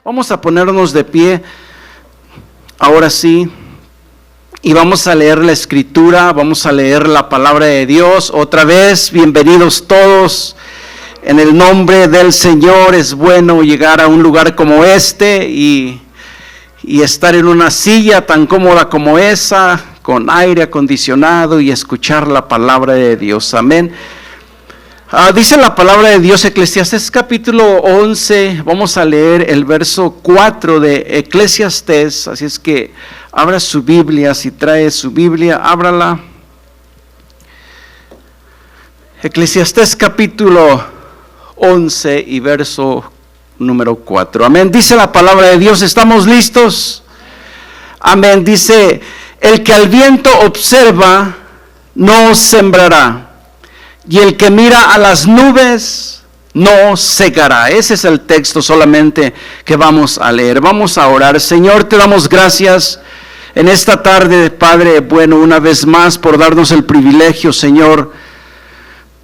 Vamos a ponernos de pie, ahora sí, y vamos a leer la Escritura, vamos a leer la palabra de Dios. Otra vez, bienvenidos todos, en el nombre del Señor. Es bueno llegar a un lugar como este y estar en una silla tan cómoda como esa, con aire acondicionado y escuchar la palabra de Dios. Amén. Dice la palabra de Dios, Eclesiastés capítulo 11, vamos a leer el verso 4 de Eclesiastés, así es que abra su Biblia, si trae su Biblia, ábrala. Eclesiastés capítulo 11 y verso número 4, amén. Dice la palabra de Dios, ¿estamos listos? Amén, dice, el que al viento observa, no sembrará. Y el que mira a las nubes no segará. Ese es el texto solamente que vamos a leer. Vamos a orar. Señor, te damos gracias en esta tarde, Padre bueno, una vez más por darnos el privilegio, Señor,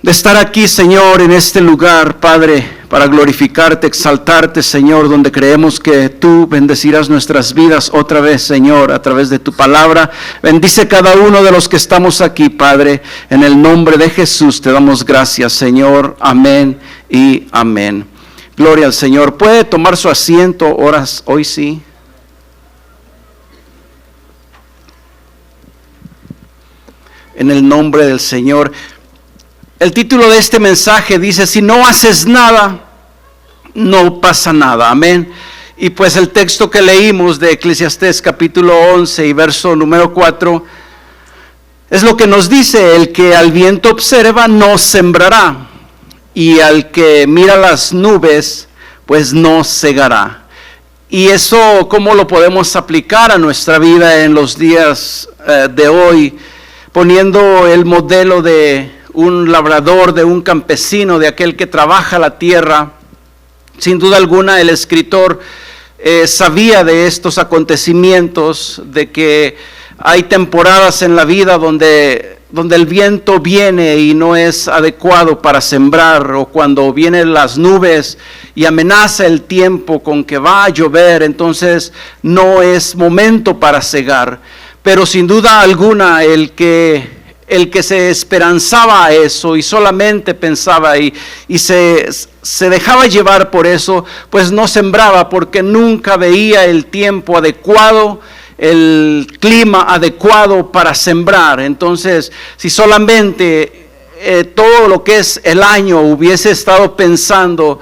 de estar aquí, Señor, en este lugar, Padre, para glorificarte, exaltarte, Señor, donde creemos que tú bendecirás nuestras vidas otra vez, Señor, a través de tu palabra. Bendice cada uno de los que estamos aquí, Padre, en el nombre de Jesús te damos gracias, Señor, amén y amén. Gloria al Señor. ¿Puede tomar su asiento hoy sí? En el nombre del Señor. El título de este mensaje dice, si no haces nada, no pasa nada, amén. Y pues el texto que leímos de Eclesiastés capítulo 11 y verso número 4, es lo que nos dice, el que al viento observa no sembrará, y al que mira las nubes, pues no segará. Y eso, ¿cómo lo podemos aplicar a nuestra vida en los días de hoy? Poniendo el modelo de un labrador, de un campesino, de aquel que trabaja la tierra. Sin duda alguna el escritor sabía de estos acontecimientos, de que hay temporadas en la vida donde el viento viene y no es adecuado para sembrar, o cuando vienen las nubes y amenaza el tiempo con que va a llover, entonces no es momento para segar. Pero sin duda alguna el que se esperanzaba a eso y solamente pensaba y se dejaba llevar por eso, pues no sembraba, porque nunca veía el tiempo adecuado, el clima adecuado para sembrar. Entonces, si solamente todo lo que es el año hubiese estado pensando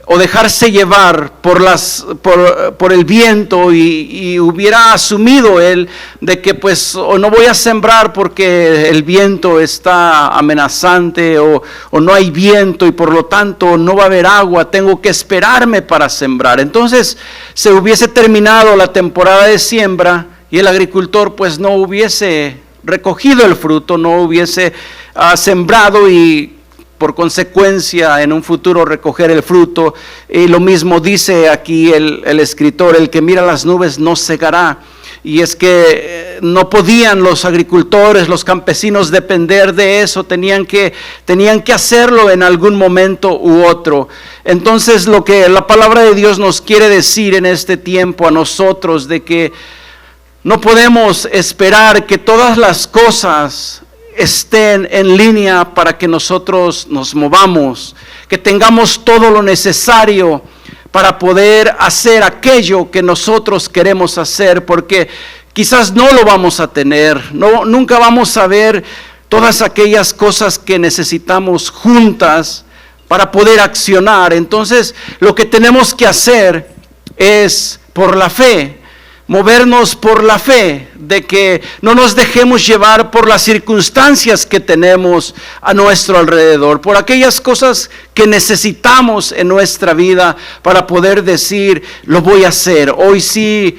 o dejarse llevar por el viento y hubiera asumido él de que pues o no voy a sembrar porque el viento está amenazante o no hay viento y por lo tanto no va a haber agua, tengo que esperarme para sembrar. Entonces se hubiese terminado la temporada de siembra y el agricultor pues no hubiese recogido el fruto, no hubiese sembrado y por consecuencia en un futuro recoger el fruto. Y lo mismo dice aquí el escritor, el que mira las nubes no segará. Y es que no podían los agricultores, los campesinos depender de eso, tenían que hacerlo en algún momento u otro. Entonces lo que la palabra de Dios nos quiere decir en este tiempo a nosotros, de que no podemos esperar que todas las cosas estén en línea para que nosotros nos movamos, que tengamos todo lo necesario para poder hacer aquello que nosotros queremos hacer, porque quizás no lo vamos a tener, nunca vamos a ver todas aquellas cosas que necesitamos juntas para poder accionar. Entonces lo que tenemos que hacer es por la fe, movernos por la fe, de que no nos dejemos llevar por las circunstancias que tenemos a nuestro alrededor, por aquellas cosas que necesitamos en nuestra vida para poder decir, lo voy a hacer. Hoy sí,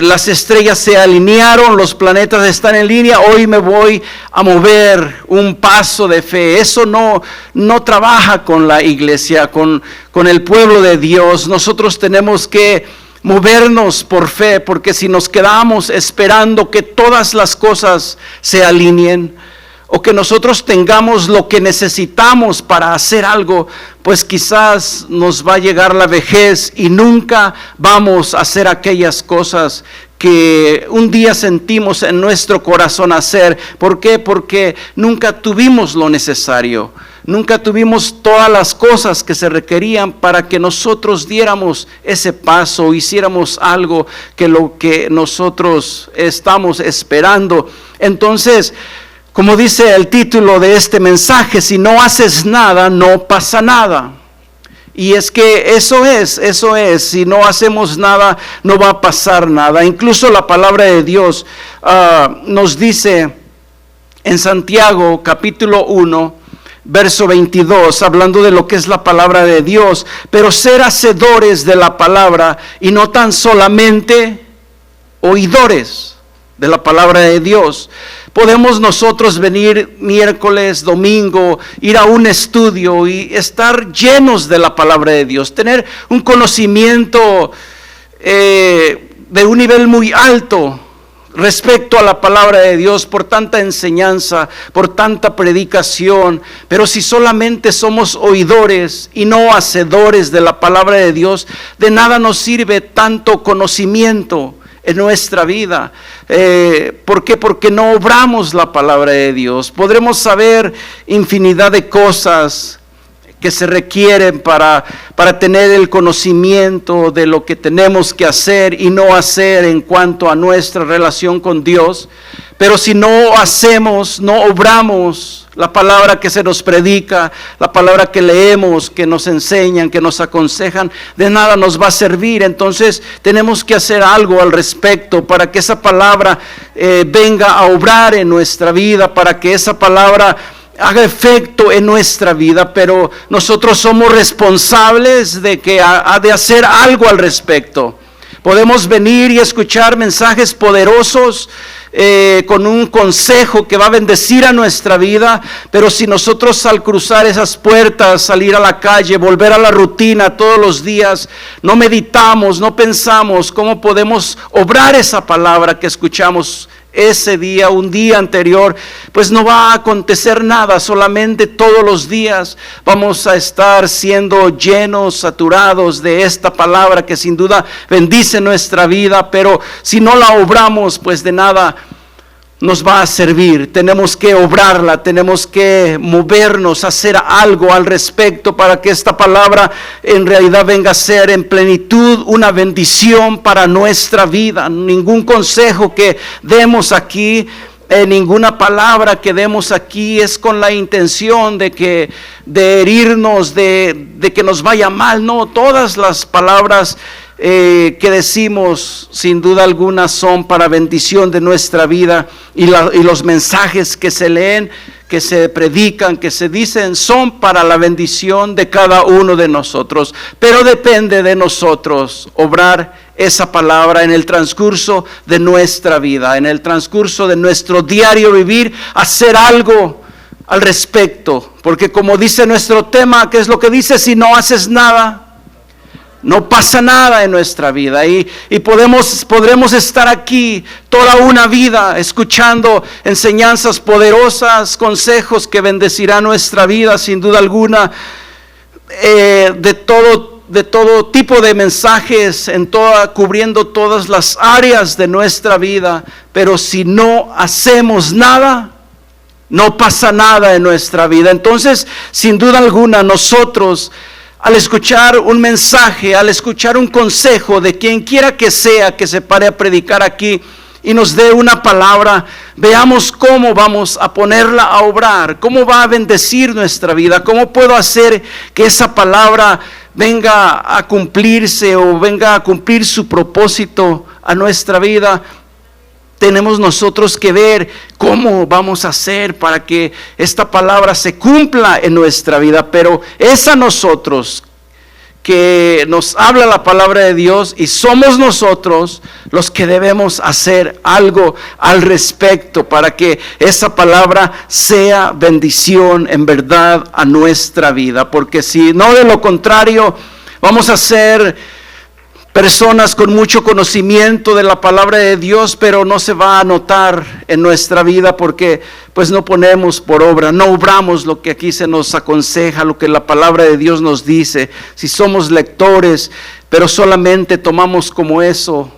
las estrellas se alinearon, los planetas están en línea, hoy me voy a mover un paso de fe. Eso no trabaja con la iglesia, con el pueblo de Dios. Nosotros tenemos que movernos por fe, porque si nos quedamos esperando que todas las cosas se alineen, o que nosotros tengamos lo que necesitamos para hacer algo, pues quizás nos va a llegar la vejez y nunca vamos a hacer aquellas cosas que un día sentimos en nuestro corazón hacer. ¿Por qué? Porque nunca tuvimos lo necesario. Nunca tuvimos todas las cosas que se requerían para que nosotros diéramos ese paso, hiciéramos algo que lo que nosotros estamos esperando. Entonces, como dice el título de este mensaje, si no haces nada, no pasa nada. Y es que eso es, si no hacemos nada, no va a pasar nada. Incluso la palabra de Dios nos dice en Santiago capítulo 1, verso 22, hablando de lo que es la palabra de Dios, pero ser hacedores de la palabra y no tan solamente oidores de la palabra de Dios. Podemos nosotros venir miércoles, domingo, ir a un estudio y estar llenos de la palabra de Dios, tener un conocimiento de un nivel muy alto respecto a la palabra de Dios, por tanta enseñanza, por tanta predicación. Pero si solamente somos oidores y no hacedores de la palabra de Dios, de nada nos sirve tanto conocimiento en nuestra vida. ¿Por qué? Porque no obramos la palabra de Dios. Podremos saber infinidad de cosas que se requieren para tener el conocimiento de lo que tenemos que hacer y no hacer en cuanto a nuestra relación con Dios. Pero si no hacemos, no obramos la palabra que se nos predica, la palabra que leemos, que nos enseñan, que nos aconsejan, de nada nos va a servir. Entonces tenemos que hacer algo al respecto para que esa palabra venga a obrar en nuestra vida, para que esa palabra haga efecto en nuestra vida. Pero nosotros somos responsables de que ha de hacer algo al respecto. Podemos venir y escuchar mensajes poderosos con un consejo que va a bendecir a nuestra vida, pero si nosotros al cruzar esas puertas, salir a la calle, volver a la rutina todos los días, no meditamos, no pensamos cómo podemos obrar esa palabra que escuchamos ese día, un día anterior, pues no va a acontecer nada. Solamente todos los días vamos a estar siendo llenos, saturados de esta palabra que sin duda bendice nuestra vida, pero si no la obramos, pues de nada nos va a servir. Tenemos que obrarla, tenemos que movernos, hacer algo al respecto para que esta palabra en realidad venga a ser en plenitud una bendición para nuestra vida. Ningún consejo que demos aquí, ninguna palabra que demos aquí es con la intención de herirnos, de que nos vaya mal. No, todas las palabras que decimos sin duda alguna son para bendición de nuestra vida, y los mensajes que se leen, que se predican, que se dicen, son para la bendición de cada uno de nosotros. Pero depende de nosotros obrar esa palabra en el transcurso de nuestra vida, en el transcurso de nuestro diario vivir, hacer algo al respecto. Porque como dice nuestro tema, ¿qué es lo que dice? Si no haces nada, no pasa nada en nuestra vida. Y podremos estar aquí toda una vida escuchando enseñanzas poderosas, consejos que bendecirán nuestra vida sin duda alguna, de todo tipo de mensajes, cubriendo todas las áreas de nuestra vida. Pero si no hacemos nada, no pasa nada en nuestra vida. Entonces, sin duda alguna, nosotros, al escuchar un mensaje, al escuchar un consejo de quien quiera que sea que se pare a predicar aquí y nos dé una palabra, veamos cómo vamos a ponerla a obrar, cómo va a bendecir nuestra vida, cómo puedo hacer que esa palabra venga a cumplirse o venga a cumplir su propósito a nuestra vida. Tenemos nosotros que ver cómo vamos a hacer para que esta palabra se cumpla en nuestra vida. Pero es a nosotros que nos habla la palabra de Dios, y somos nosotros los que debemos hacer algo al respecto para que esa palabra sea bendición en verdad a nuestra vida. Porque si no, de lo contrario, vamos a ser personas con mucho conocimiento de la palabra de Dios, pero no se va a notar en nuestra vida porque pues no ponemos por obra, no obramos lo que aquí se nos aconseja, lo que la palabra de Dios nos dice. Si somos lectores, pero solamente tomamos como eso,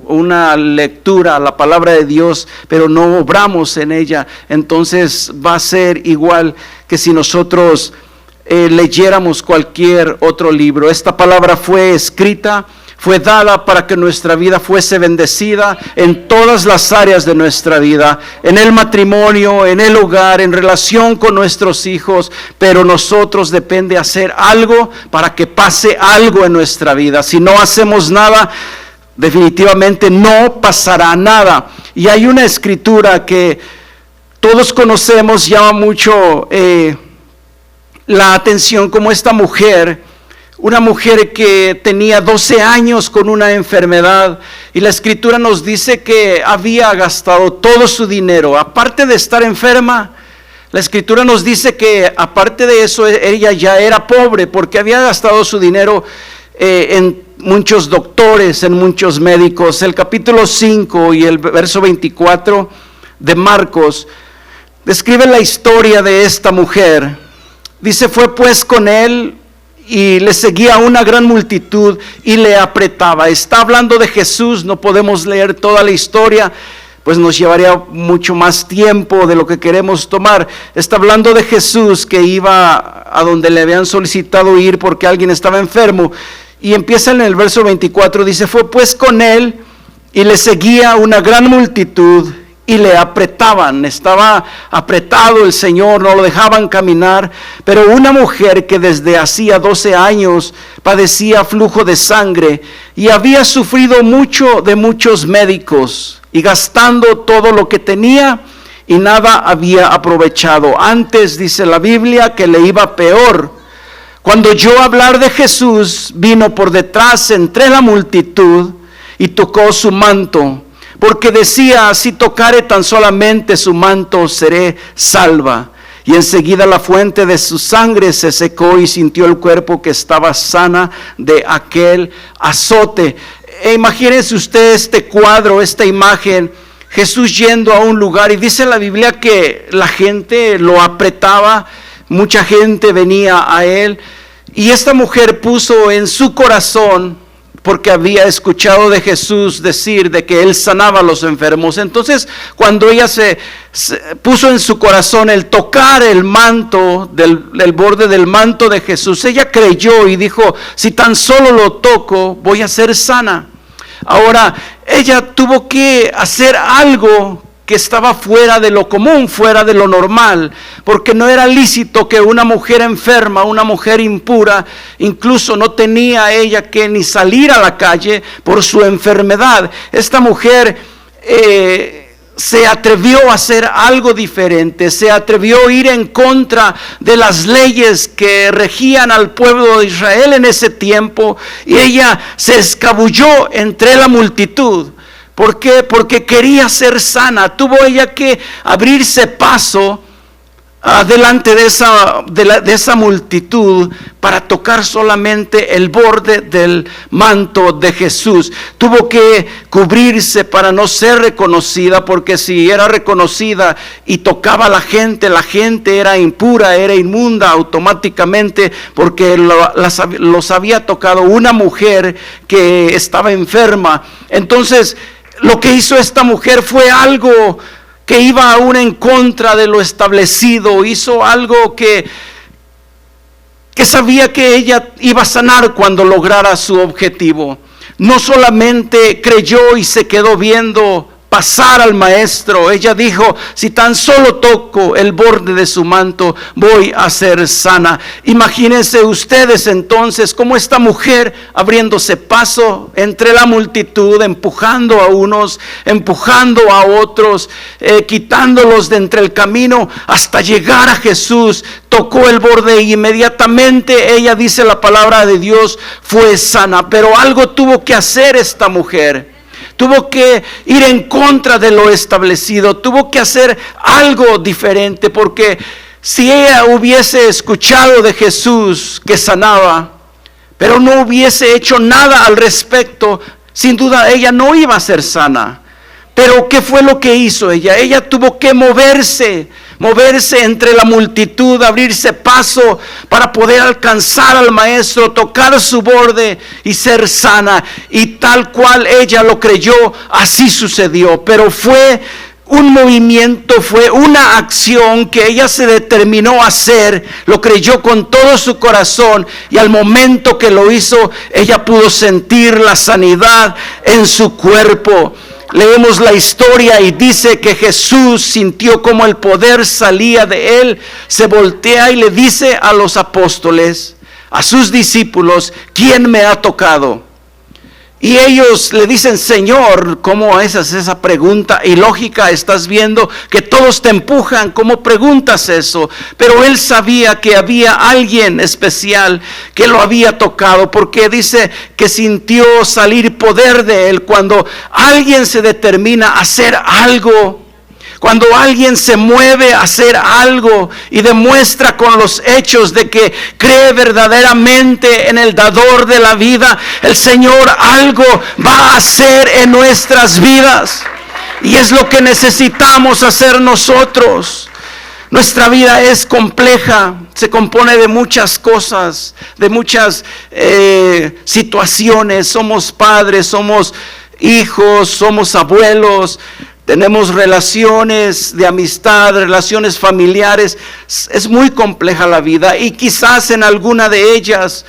una lectura, la palabra de Dios, pero no obramos en ella, entonces va a ser igual que si nosotros leyéramos cualquier otro libro. Esta palabra fue escrita, fue dada para que nuestra vida fuese bendecida en todas las áreas de nuestra vida, en el matrimonio, en el hogar, en relación con nuestros hijos, pero nosotros depende hacer algo para que pase algo en nuestra vida. Si no hacemos nada, definitivamente no pasará nada. Y hay una escritura que todos conocemos, llama mucho la atención, como esta mujer, una mujer que tenía 12 años con una enfermedad, y la escritura nos dice que había gastado todo su dinero. Aparte de estar enferma, la escritura nos dice que aparte de eso ella ya era pobre, porque había gastado su dinero en muchos doctores, en muchos médicos. El capítulo 5 y el verso 24 de Marcos describe la historia de esta mujer. Dice: fue pues con él y le seguía una gran multitud y le apretaba. Está hablando de Jesús, no podemos leer toda la historia, pues nos llevaría mucho más tiempo de lo que queremos tomar. Está hablando de Jesús que iba a donde le habían solicitado ir porque alguien estaba enfermo. Y empieza en el verso 24, dice: fue pues con él y le seguía una gran multitud y le apretaban. Estaba apretado el Señor, no lo dejaban caminar. Pero una mujer que desde hacía 12 años padecía flujo de sangre y había sufrido mucho de muchos médicos, y gastando todo lo que tenía y nada había aprovechado. Antes, dice la Biblia, que le iba peor. Cuando oyó hablar de Jesús, vino por detrás entre la multitud y tocó su manto, porque decía: si tocare tan solamente su manto, seré salva. Y enseguida la fuente de su sangre se secó y sintió el cuerpo que estaba sana de aquel azote. Imagínense usted este cuadro, esta imagen: Jesús yendo a un lugar, y dice la Biblia que la gente lo apretaba, mucha gente venía a él, y esta mujer puso en su corazón, porque había escuchado de Jesús decir de que él sanaba a los enfermos. Entonces, cuando ella se puso en su corazón el tocar el manto, el borde del manto de Jesús, ella creyó y dijo: si tan solo lo toco, voy a ser sana. Ahora, ella tuvo que hacer algo que estaba fuera de lo común, fuera de lo normal, porque no era lícito que una mujer enferma, una mujer impura, incluso no tenía ella que ni salir a la calle por su enfermedad. Esta mujer se atrevió a hacer algo diferente, se atrevió a ir en contra de las leyes que regían al pueblo de Israel en ese tiempo, y ella se escabulló entre la multitud. ¿Por qué? Porque quería ser sana. Tuvo ella que abrirse paso delante de esa multitud para tocar solamente el borde del manto de Jesús. Tuvo que cubrirse para no ser reconocida, porque si era reconocida y tocaba a la gente era impura, era inmunda automáticamente, porque los había tocado una mujer que estaba enferma. Entonces, lo que hizo esta mujer fue algo que iba aún en contra de lo establecido. Hizo algo que sabía que ella iba a sanar cuando lograra su objetivo. No solamente creyó y se quedó viendo pasar al maestro, ella dijo: si tan solo toco el borde de su manto, voy a ser sana. Imagínense ustedes entonces cómo esta mujer abriéndose paso entre la multitud, empujando a unos, empujando a otros, quitándolos de entre el camino hasta llegar a Jesús. Tocó el borde y inmediatamente ella, dice la palabra de Dios, fue sana. Pero algo tuvo que hacer esta mujer. Tuvo que ir en contra de lo establecido, tuvo que hacer algo diferente, porque si ella hubiese escuchado de Jesús que sanaba, pero no hubiese hecho nada al respecto, sin duda ella no iba a ser sana. Pero ¿qué fue lo que hizo ella? Ella tuvo que moverse entre la multitud, abrirse paso para poder alcanzar al maestro, tocar su borde y ser sana. Y tal cual ella lo creyó, así sucedió. Pero fue un movimiento, fue una acción que ella se determinó a hacer, lo creyó con todo su corazón, y al momento que lo hizo, ella pudo sentir la sanidad en su cuerpo. Leemos la historia y dice que Jesús sintió como el poder salía de él, se voltea y le dice a los apóstoles, a sus discípulos, ¿quién me ha tocado? Y ellos le dicen, Señor, ¿cómo haces esa pregunta ilógica? Estás viendo que todos te empujan, ¿cómo preguntas eso? Pero él sabía que había alguien especial que lo había tocado, porque dice que sintió salir poder de él. Cuando alguien se determina a hacer algo, cuando alguien se mueve a hacer algo y demuestra con los hechos de que cree verdaderamente en el dador de la vida, el Señor algo va a hacer en nuestras vidas. Y es lo que necesitamos hacer nosotros. Nuestra vida es compleja, se compone de muchas cosas, de muchas situaciones. Somos padres, somos hijos, somos abuelos. Tenemos relaciones de amistad, relaciones familiares. Es muy compleja la vida, y quizás en alguna de ellas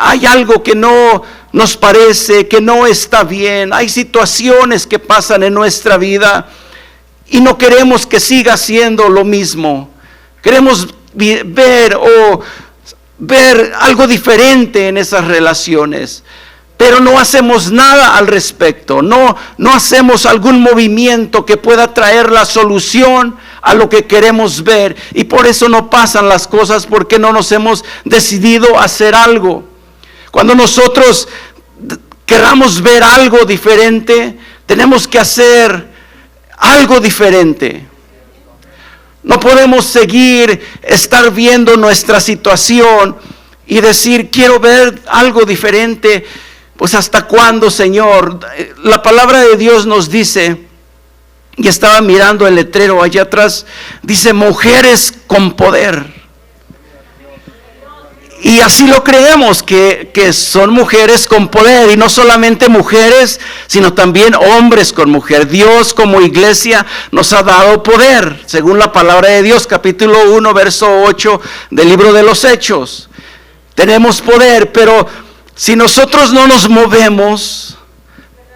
hay algo que no nos parece, que no está bien. Hay situaciones que pasan en nuestra vida y no queremos que siga siendo lo mismo. Queremos ver algo diferente en esas relaciones. Pero no hacemos nada al respecto, no hacemos algún movimiento que pueda traer la solución a lo que queremos ver. Y por eso no pasan las cosas, porque no nos hemos decidido a hacer algo. Cuando nosotros queramos ver algo diferente, tenemos que hacer algo diferente. No podemos estar viendo nuestra situación y decir, quiero ver algo diferente. Pues ¿hasta cuándo, Señor? La palabra de Dios nos dice, y estaba mirando el letrero allá atrás, dice mujeres con poder. Y así lo creemos, que son mujeres con poder, y no solamente mujeres, sino también hombres con mujer. Dios como iglesia nos ha dado poder, según la palabra de Dios, capítulo 1, verso 8 del libro de los Hechos. Tenemos poder, pero si nosotros no nos movemos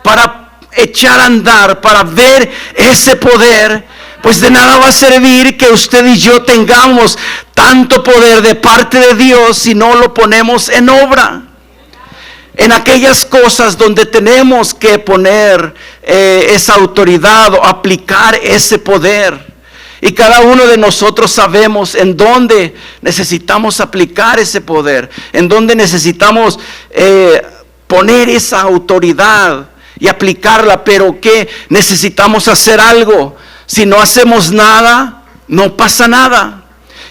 para echar a andar, para ver ese poder, pues de nada va a servir que usted y yo tengamos tanto poder de parte de Dios si no lo ponemos en obra. En aquellas cosas donde tenemos que poner esa autoridad o aplicar ese poder. Y cada uno de nosotros sabemos en dónde necesitamos aplicar ese poder, en dónde necesitamos poner esa autoridad y aplicarla, pero que necesitamos hacer algo. Si no hacemos nada, no pasa nada.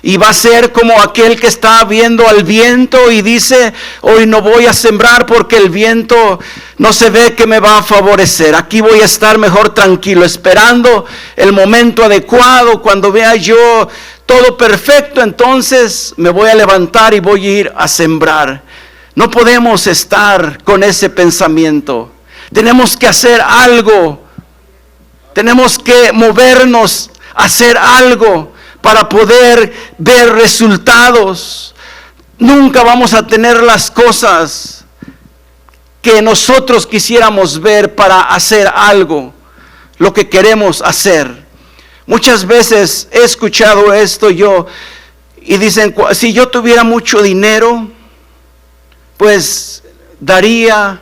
Y va a ser como aquel que está viendo al viento y dice, hoy no voy a sembrar porque el viento no se ve que me va a favorecer. Aquí voy a estar mejor tranquilo, esperando el momento adecuado. Cuando vea yo todo perfecto, entonces me voy a levantar y voy a ir a sembrar. No podemos estar con ese pensamiento. Tenemos que hacer algo. Tenemos que movernos, hacer algo para poder ver resultados. Nunca vamos a tener las cosas que nosotros quisiéramos ver para hacer algo, lo que queremos hacer. Muchas veces he escuchado esto yo, y dicen, si yo tuviera mucho dinero, pues daría,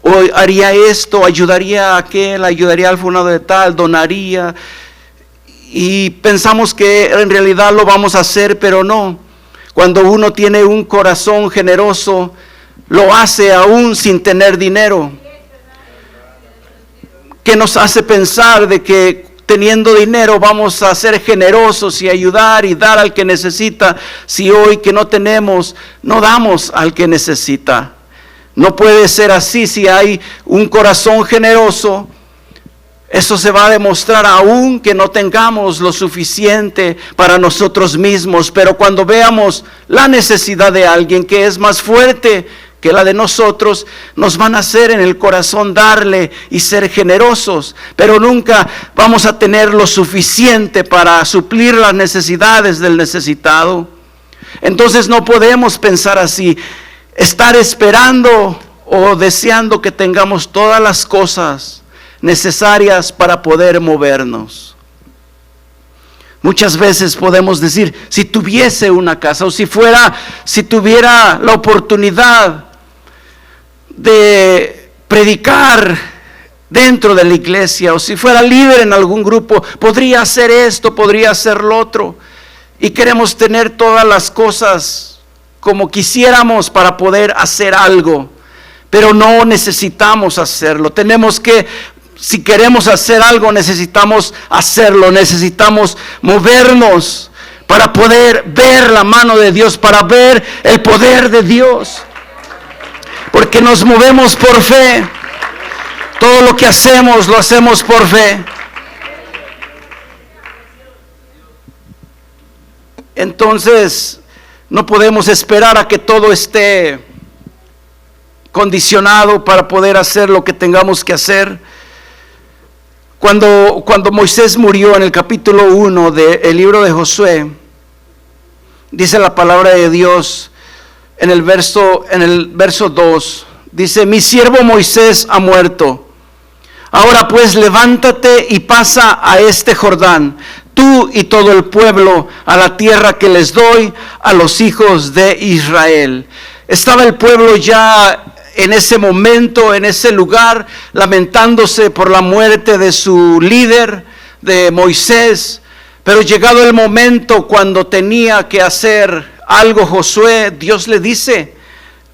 o haría esto, ayudaría a aquel, ayudaría al fulano de tal, donaría. Y pensamos que en realidad lo vamos a hacer, pero no. Cuando uno tiene un corazón generoso, lo hace aún sin tener dinero. ¿Qué nos hace pensar de que teniendo dinero vamos a ser generosos y ayudar y dar al que necesita, si hoy que no tenemos, no damos al que necesita? No puede ser así. Si hay un corazón generoso, eso se va a demostrar aún que no tengamos lo suficiente para nosotros mismos. Pero cuando veamos la necesidad de alguien que es más fuerte que la de nosotros, nos van a hacer en el corazón darle y ser generosos. Pero nunca vamos a tener lo suficiente para suplir las necesidades del necesitado. Entonces no podemos pensar así, estar esperando o deseando que tengamos todas las cosas necesarias para poder movernos. Muchas veces podemos decir, si tuviese una casa o si tuviera la oportunidad de predicar dentro de la iglesia, o si fuera líder en algún grupo, podría hacer esto, podría hacer lo otro. Y queremos tener todas las cosas como quisiéramos para poder hacer algo, pero no necesitamos hacerlo. Si queremos hacer algo, necesitamos hacerlo, necesitamos movernos para poder ver la mano de Dios, para ver el poder de Dios, porque nos movemos por fe. Todo lo que hacemos, lo hacemos por fe. Entonces, no podemos esperar a que todo esté condicionado para poder hacer lo que tengamos que hacer. Cuando Moisés murió, en el capítulo 1 del libro de Josué, dice la palabra de Dios en el verso 2, dice: mi siervo Moisés ha muerto. Ahora pues levántate y pasa a este Jordán, tú y todo el pueblo, a la tierra que les doy a los hijos de Israel. Estaba el pueblo ya en ese momento, en ese lugar, lamentándose por la muerte de su líder, de Moisés. Pero llegado el momento cuando tenía que hacer algo Josué, Dios le dice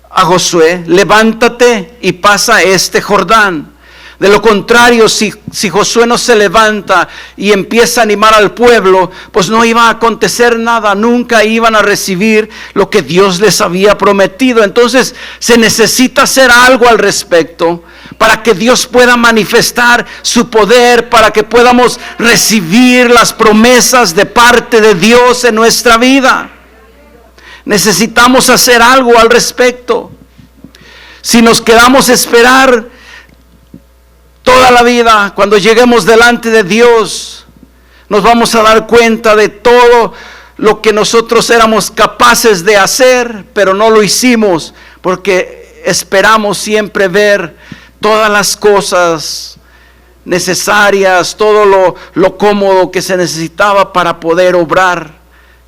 a Josué: levántate y pasa este Jordán. De lo contrario, si Josué no se levanta y empieza a animar al pueblo, pues no iba a acontecer nada, nunca iban a recibir lo que Dios les había prometido. Entonces se necesita hacer algo al respecto para que Dios pueda manifestar su poder, para que podamos recibir las promesas de parte de Dios en nuestra vida. Necesitamos hacer algo al respecto. Si nos quedamos a esperar toda la vida, cuando lleguemos delante de Dios, nos vamos a dar cuenta de todo lo que nosotros éramos capaces de hacer, pero no lo hicimos, porque esperamos siempre ver todas las cosas necesarias, todo lo cómodo que se necesitaba para poder obrar.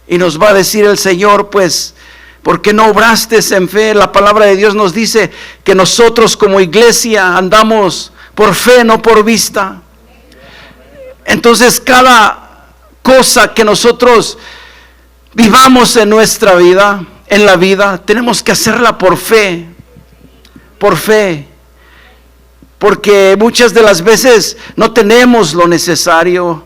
Y nos va a decir el Señor: pues, ¿por qué no obraste en fe? La palabra de Dios nos dice que nosotros como iglesia andamos por fe, no por vista. Entonces, cada cosa que nosotros vivamos en nuestra vida, en la vida, tenemos que hacerla por fe. Por fe. Porque muchas de las veces no tenemos lo necesario,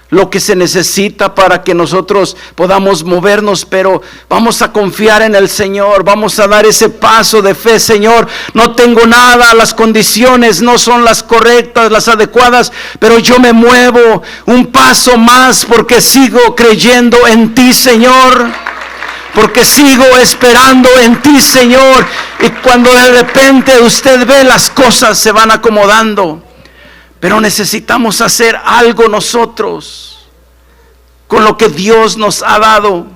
lo que se necesita para que nosotros podamos movernos, pero vamos a confiar en el Señor, vamos a dar ese paso de fe. Señor, no tengo nada, las condiciones no son las correctas, las adecuadas, pero yo me muevo un paso más porque sigo creyendo en ti, Señor, porque sigo esperando en ti, Señor. Y cuando de repente usted ve las cosas se van acomodando, pero necesitamos hacer algo nosotros con lo que Dios nos ha dado.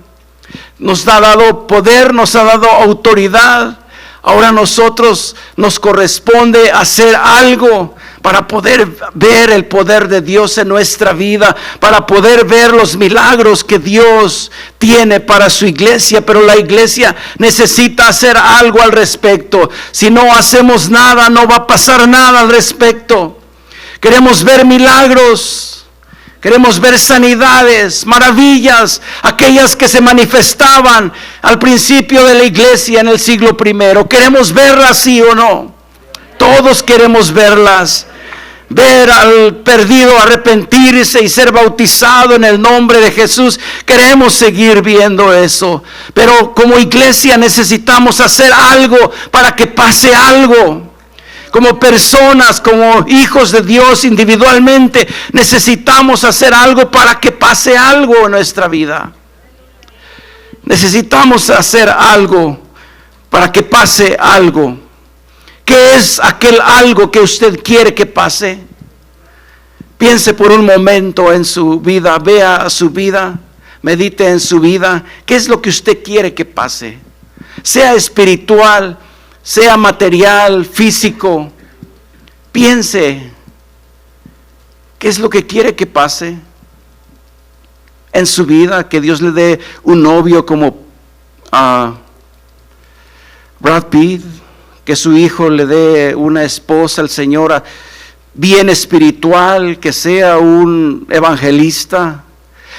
Nos ha dado poder, nos ha dado autoridad. Ahora a nosotros nos corresponde hacer algo para poder ver el poder de Dios en nuestra vida, para poder ver los milagros que Dios tiene para su iglesia. Pero la iglesia necesita hacer algo al respecto. Si no hacemos nada, no va a pasar nada al respecto. Queremos ver milagros, queremos ver sanidades, maravillas, aquellas que se manifestaban al principio de la iglesia en el siglo I. ¿Queremos verlas, sí o no? Todos queremos verlas. ver al perdido arrepentirse y ser bautizado en el nombre de Jesús. Queremos seguir viendo eso. Pero como iglesia necesitamos hacer algo para que pase algo. Como personas, como hijos de Dios individualmente, necesitamos hacer algo para que pase algo en nuestra vida. Necesitamos hacer algo para que pase algo. ¿Qué es aquel algo que usted quiere que pase? Piense por un momento en su vida, vea su vida, medite en su vida. ¿Qué es lo que usted quiere que pase? Sea espiritual, sea material, físico. Piense, ¿qué es lo que quiere que pase en su vida? Que Dios le dé un novio como Brad Pitt, que su hijo le dé una esposa al Señor bien espiritual, que sea un evangelista,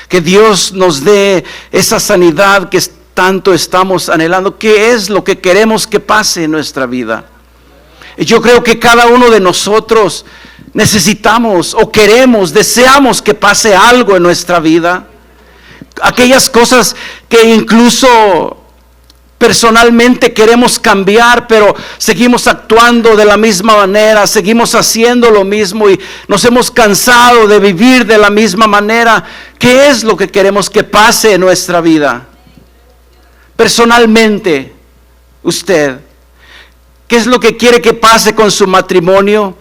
que Dios nos dé esa sanidad que tanto estamos anhelando. ¿Qué es lo que queremos que pase en nuestra vida? Yo creo que cada uno de nosotros necesitamos o queremos, deseamos que pase algo en nuestra vida. Aquellas cosas que incluso personalmente queremos cambiar, pero seguimos actuando de la misma manera, seguimos haciendo lo mismo y nos hemos cansado de vivir de la misma manera. ¿Qué es lo que queremos que pase en nuestra vida? Personalmente, usted, ¿qué es lo que quiere que pase con su matrimonio?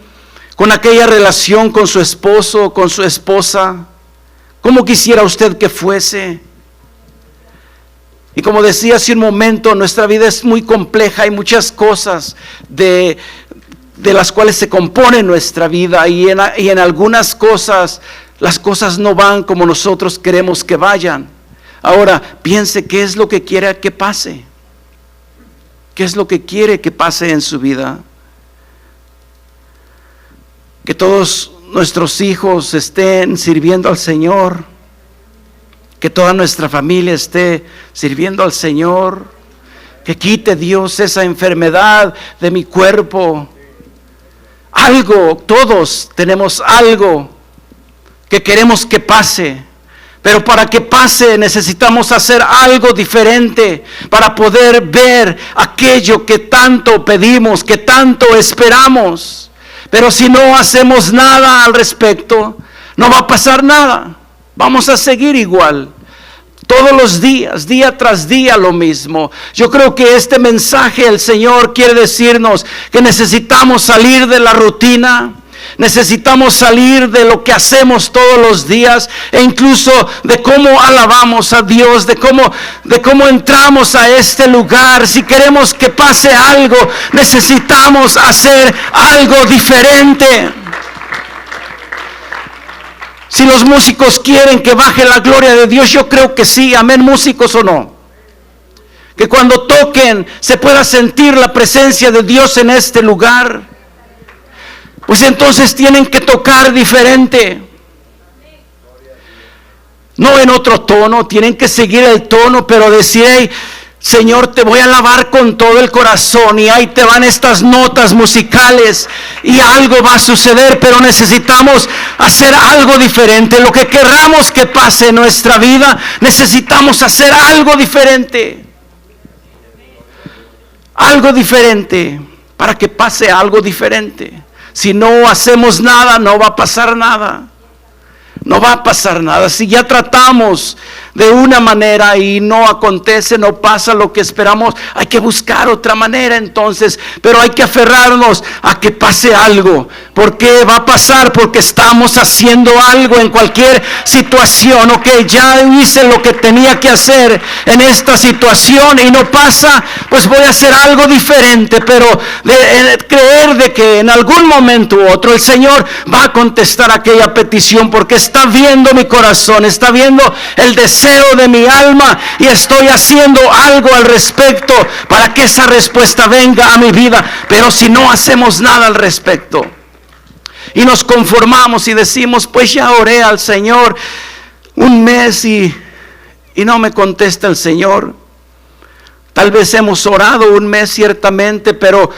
Con aquella relación con su esposo, con su esposa. ¿Cómo quisiera usted que fuese? Y como decía hace un momento, nuestra vida es muy compleja. Hay muchas cosas de las cuales se compone nuestra vida. Y en algunas cosas, las cosas no van como nosotros queremos que vayan. Ahora, piense qué es lo que quiere que pase. ¿Qué es lo que quiere que pase en su vida? Que todos nuestros hijos estén sirviendo al Señor. Que toda nuestra familia esté sirviendo al Señor. Que quite Dios esa enfermedad de mi cuerpo. Algo, todos tenemos algo que queremos que pase. Pero para que pase necesitamos hacer algo diferente para poder ver aquello que tanto pedimos, que tanto esperamos. Pero si no hacemos nada al respecto, no va a pasar nada. Vamos a seguir igual. Todos los días, día tras día lo mismo. Yo creo que este mensaje el Señor quiere decirnos que necesitamos salir de la rutina. Necesitamos salir de lo que hacemos todos los días e incluso de cómo alabamos a Dios, de cómo entramos a este lugar. Si queremos que pase algo, necesitamos hacer algo diferente. Si los músicos quieren que baje la gloria de Dios, yo creo que sí, amén, músicos o no. Que cuando toquen se pueda sentir la presencia de Dios en este lugar. Pues entonces tienen que tocar diferente. No en otro tono, tienen que seguir el tono, pero decir, hey, Señor, te voy a alabar con todo el corazón y ahí te van estas notas musicales y algo va a suceder, pero necesitamos hacer algo diferente. Lo que querramos que pase en nuestra vida, necesitamos hacer algo diferente. Algo diferente, para que pase algo diferente. Si no hacemos nada, no va a pasar nada. No va a pasar nada. Si ya tratamos de una manera y no acontece, no pasa lo que esperamos, hay que buscar otra manera entonces. Pero hay que aferrarnos a que pase algo. ¿Por qué va a pasar? Porque estamos haciendo algo en cualquier situación. Ok, ya hice lo que tenía que hacer en esta situación y no pasa, pues voy a hacer algo diferente. Pero creer de que en algún momento u otro el Señor va a contestar aquella petición, porque está viendo mi corazón, está viendo el deseo de mi alma y estoy haciendo algo al respecto para que esa respuesta venga a mi vida. Pero si no hacemos nada al respecto y nos conformamos y decimos, pues ya oré al Señor un mes y no me contesta el Señor. Tal vez hemos orado un mes ciertamente, pero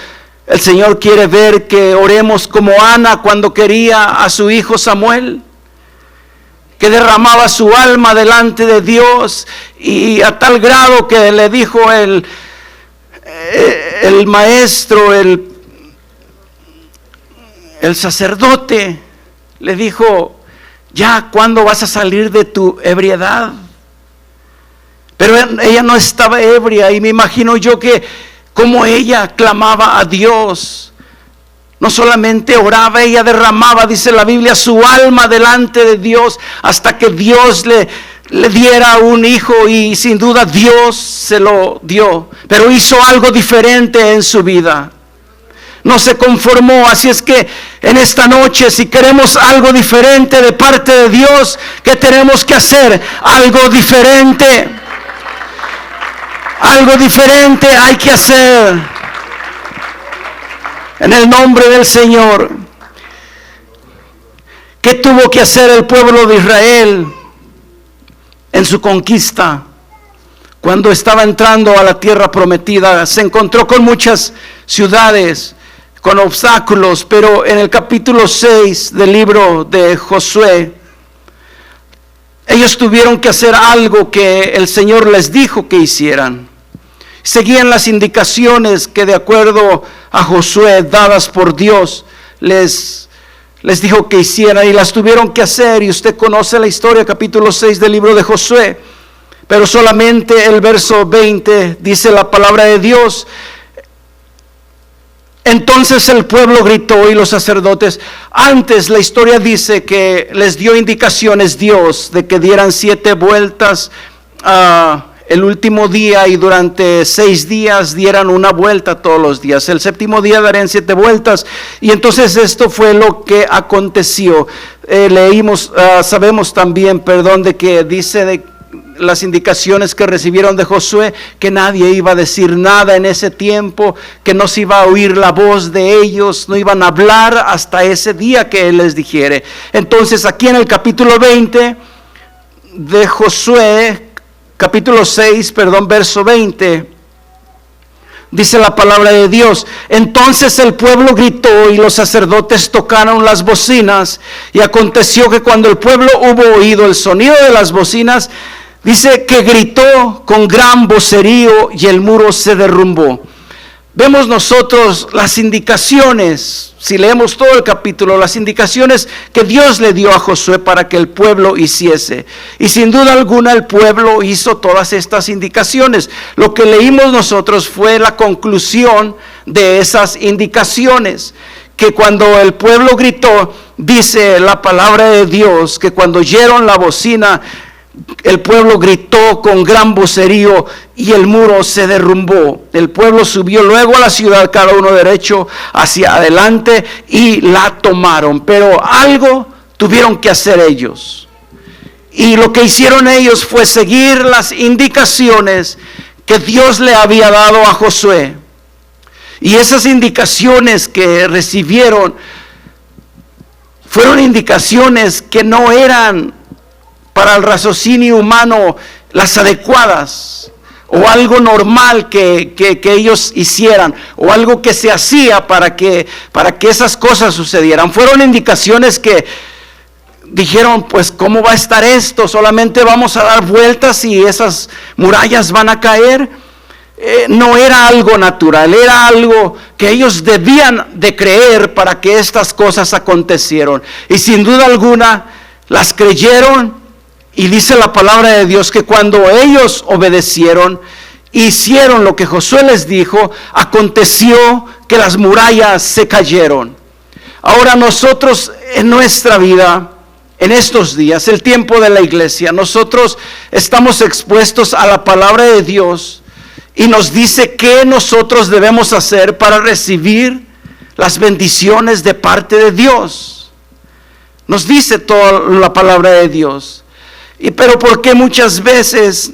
El Señor quiere ver que oremos como Ana cuando quería a su hijo Samuel, que derramaba su alma delante de Dios, y a tal grado que le dijo el maestro, el sacerdote, le dijo: ya, ¿cuándo vas a salir de tu ebriedad? Pero ella no estaba ebria, y me imagino yo que como ella clamaba a Dios, no solamente oraba, ella derramaba, dice la Biblia, su alma delante de Dios, hasta que Dios le diera un hijo, y sin duda Dios se lo dio, pero hizo algo diferente en su vida. No se conformó. Así es que en esta noche, si queremos algo diferente de parte de Dios, ¿qué tenemos que hacer? Algo diferente. Algo diferente hay que hacer. En el nombre del Señor. ¿Qué tuvo que hacer el pueblo de Israel en su conquista? Cuando estaba entrando a la tierra prometida, se encontró con muchas ciudades, con obstáculos, pero en el capítulo 6 del libro de Josué, ellos tuvieron que hacer algo que el Señor les dijo que hicieran. Seguían las indicaciones que, de acuerdo a Josué, dadas por Dios, les dijo que hicieran, y las tuvieron que hacer. Y usted conoce la historia, capítulo 6 del libro de Josué, pero solamente el verso 20 dice la palabra de Dios: entonces el pueblo gritó y los sacerdotes. Antes la historia dice que les dio indicaciones Dios de que dieran 7 vueltas el último día, y durante 6 días dieran una vuelta todos los días. El séptimo día darían 7 vueltas. Y entonces esto fue lo que aconteció. Sabemos también, de que dice de las indicaciones que recibieron de Josué, que nadie iba a decir nada en ese tiempo, que no se iba a oír la voz de ellos, no iban a hablar hasta ese día que él les dijere. Entonces aquí en el capítulo 20 de Josué, capítulo 6, verso 20, dice la palabra de Dios: entonces el pueblo gritó y los sacerdotes tocaron las bocinas, y aconteció que cuando el pueblo hubo oído el sonido de las bocinas, dice que gritó con gran vocerío y el muro se derrumbó. Vemos nosotros las indicaciones, si leemos todo el capítulo, las indicaciones que Dios le dio a Josué para que el pueblo hiciese. Y sin duda alguna el pueblo hizo todas estas indicaciones. Lo que leímos nosotros fue la conclusión de esas indicaciones. Que cuando el pueblo gritó, dice la palabra de Dios, que cuando oyeron la bocina, el pueblo gritó con gran vocerío y el muro se derrumbó. El pueblo subió luego a la ciudad, cada uno derecho hacia adelante, y la tomaron. Pero algo tuvieron que hacer ellos. Y lo que hicieron ellos fue seguir las indicaciones que Dios le había dado a Josué. Y esas indicaciones que recibieron fueron indicaciones que no eran para el raciocinio humano las adecuadas, o algo normal que ellos hicieran, o algo que se hacía para que esas cosas sucedieran. Fueron indicaciones que dijeron: pues ¿cómo va a estar esto? Solamente vamos a dar vueltas y esas murallas van a caer. No era algo natural, era algo que ellos debían de creer para que estas cosas acontecieron. Y sin duda alguna las creyeron. Y dice la palabra de Dios que cuando ellos obedecieron, hicieron lo que Josué les dijo, aconteció que las murallas se cayeron. Ahora nosotros en nuestra vida, en estos días, el tiempo de la iglesia, nosotros estamos expuestos a la palabra de Dios, y nos dice qué nosotros debemos hacer para recibir las bendiciones de parte de Dios. Nos dice toda la palabra de Dios. Pero ¿por qué muchas veces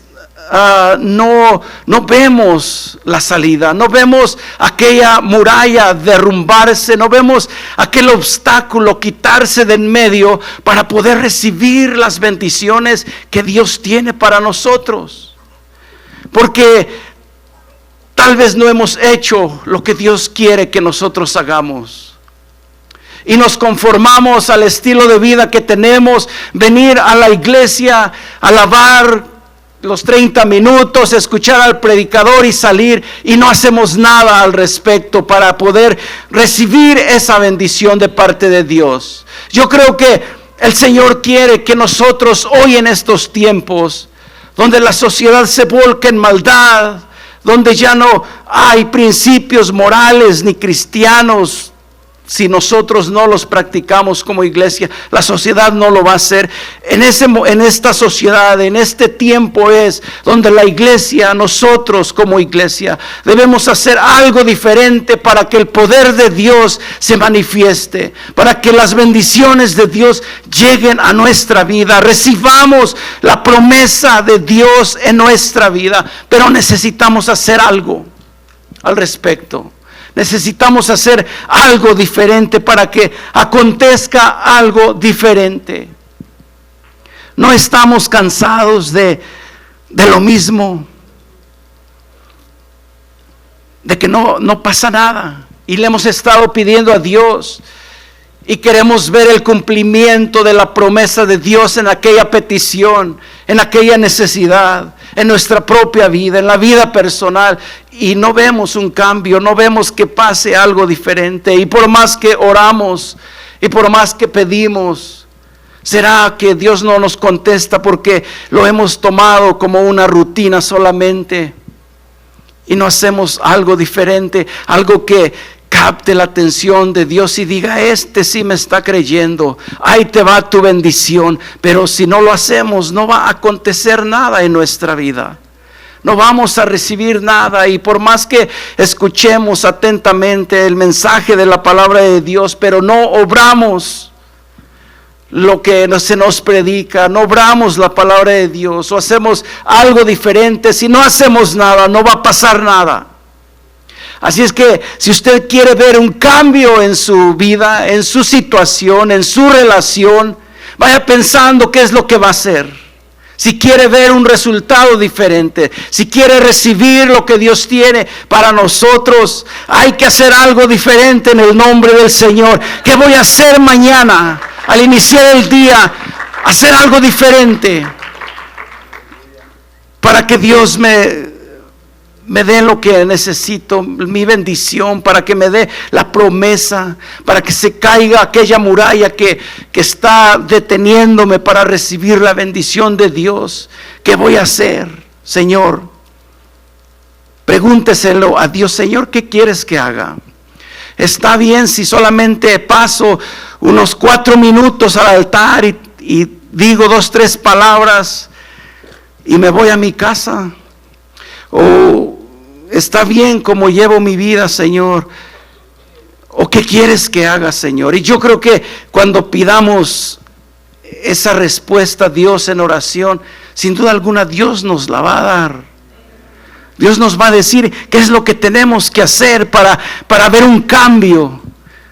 no vemos la salida? No vemos aquella muralla derrumbarse, no vemos aquel obstáculo quitarse de en medio para poder recibir las bendiciones que Dios tiene para nosotros. Porque tal vez no hemos hecho lo que Dios quiere que nosotros hagamos. Y nos conformamos al estilo de vida que tenemos, venir a la iglesia, alabar los 30 minutos, escuchar al predicador y salir, y no hacemos nada al respecto para poder recibir esa bendición de parte de Dios. Yo creo que el Señor quiere que nosotros hoy en estos tiempos, donde la sociedad se volca en maldad, donde ya no hay principios morales ni cristianos, si nosotros no los practicamos como iglesia, la sociedad no lo va a hacer. En esta sociedad, en este tiempo es donde la iglesia, nosotros como iglesia, debemos hacer algo diferente para que el poder de Dios se manifieste, para que las bendiciones de Dios lleguen a nuestra vida, recibamos la promesa de Dios en nuestra vida, pero necesitamos hacer algo al respecto. Necesitamos hacer algo diferente para que acontezca algo diferente. No estamos cansados de lo mismo, de que no pasa nada. Y le hemos estado pidiendo a Dios y queremos ver el cumplimiento de la promesa de Dios en aquella petición, en aquella necesidad, en nuestra propia vida, en la vida personal, y no vemos un cambio, no vemos que pase algo diferente. Y por más que oramos y por más que pedimos, ¿será que Dios no nos contesta porque lo hemos tomado como una rutina solamente y no hacemos algo diferente, algo que capte la atención de Dios y diga: este sí me está creyendo, ahí te va tu bendición? Pero si no lo hacemos, no va a acontecer nada en nuestra vida, no vamos a recibir nada. Y por más que escuchemos atentamente el mensaje de la palabra de Dios, pero no obramos lo que se nos predica, no obramos la palabra de Dios, o hacemos algo diferente, si no hacemos nada, no va a pasar nada. Así es que si usted quiere ver un cambio en su vida, en su situación, en su relación, vaya pensando qué es lo que va a hacer. Si quiere ver un resultado diferente, si quiere recibir lo que Dios tiene para nosotros, hay que hacer algo diferente en el nombre del Señor. ¿Qué voy a hacer mañana al iniciar el día? Hacer algo diferente para que Dios me dé lo que necesito, mi bendición, para que me dé la promesa, para que se caiga aquella muralla que está deteniéndome para recibir la bendición de Dios. ¿Qué voy a hacer, Señor? Pregúnteselo a Dios: Señor, ¿qué quieres que haga? Está bien si solamente paso unos 4 minutos al altar y digo 2, 3 palabras y me voy a mi casa. O está bien como llevo mi vida, Señor. ¿O qué quieres que haga, Señor? Y yo creo que cuando pidamos esa respuesta a Dios en oración, sin duda alguna Dios nos la va a dar. Dios nos va a decir qué es lo que tenemos que hacer para ver un cambio.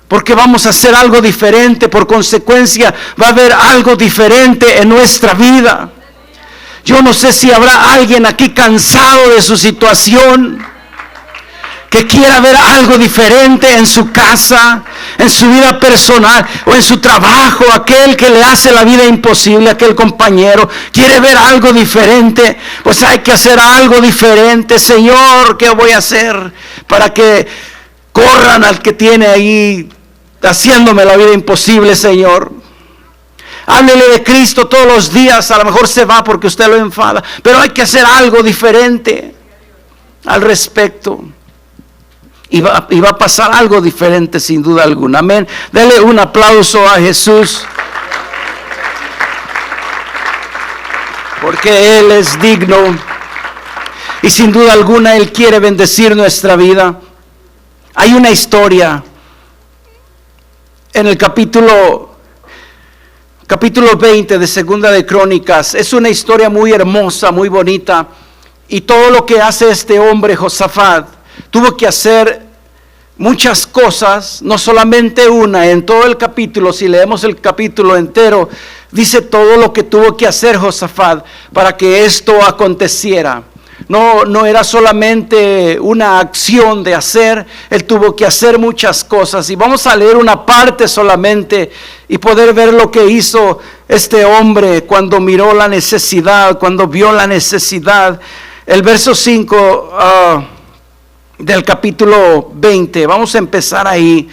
Porque vamos a hacer algo diferente, por consecuencia va a haber algo diferente en nuestra vida. Yo no sé si habrá alguien aquí cansado de su situación, que quiera ver algo diferente en su casa, en su vida personal o en su trabajo. Aquel que le hace la vida imposible, aquel compañero, quiere ver algo diferente. Pues hay que hacer algo diferente. Señor, ¿qué voy a hacer para que corran al que tiene ahí haciéndome la vida imposible, Señor? Háblele de Cristo todos los días. A lo mejor se va porque usted lo enfada, pero hay que hacer algo diferente al respecto. Y va a pasar algo diferente sin duda alguna. Amén. Dele un aplauso a Jesús, porque Él es digno. Y sin duda alguna Él quiere bendecir nuestra vida. Hay una historia en el capítulo 20 de Segunda de Crónicas. Es una historia muy hermosa, muy bonita. Y todo lo que hace este hombre, Josafat, tuvo que hacer muchas cosas, no solamente una. En todo el capítulo, si leemos el capítulo entero, dice todo lo que tuvo que hacer Josafat para que esto aconteciera. No era solamente una acción de hacer, él tuvo que hacer muchas cosas. Y vamos a leer una parte solamente y poder ver lo que hizo este hombre cuando miró la necesidad, cuando vio la necesidad. El verso 5 del capítulo 20, vamos a empezar ahí.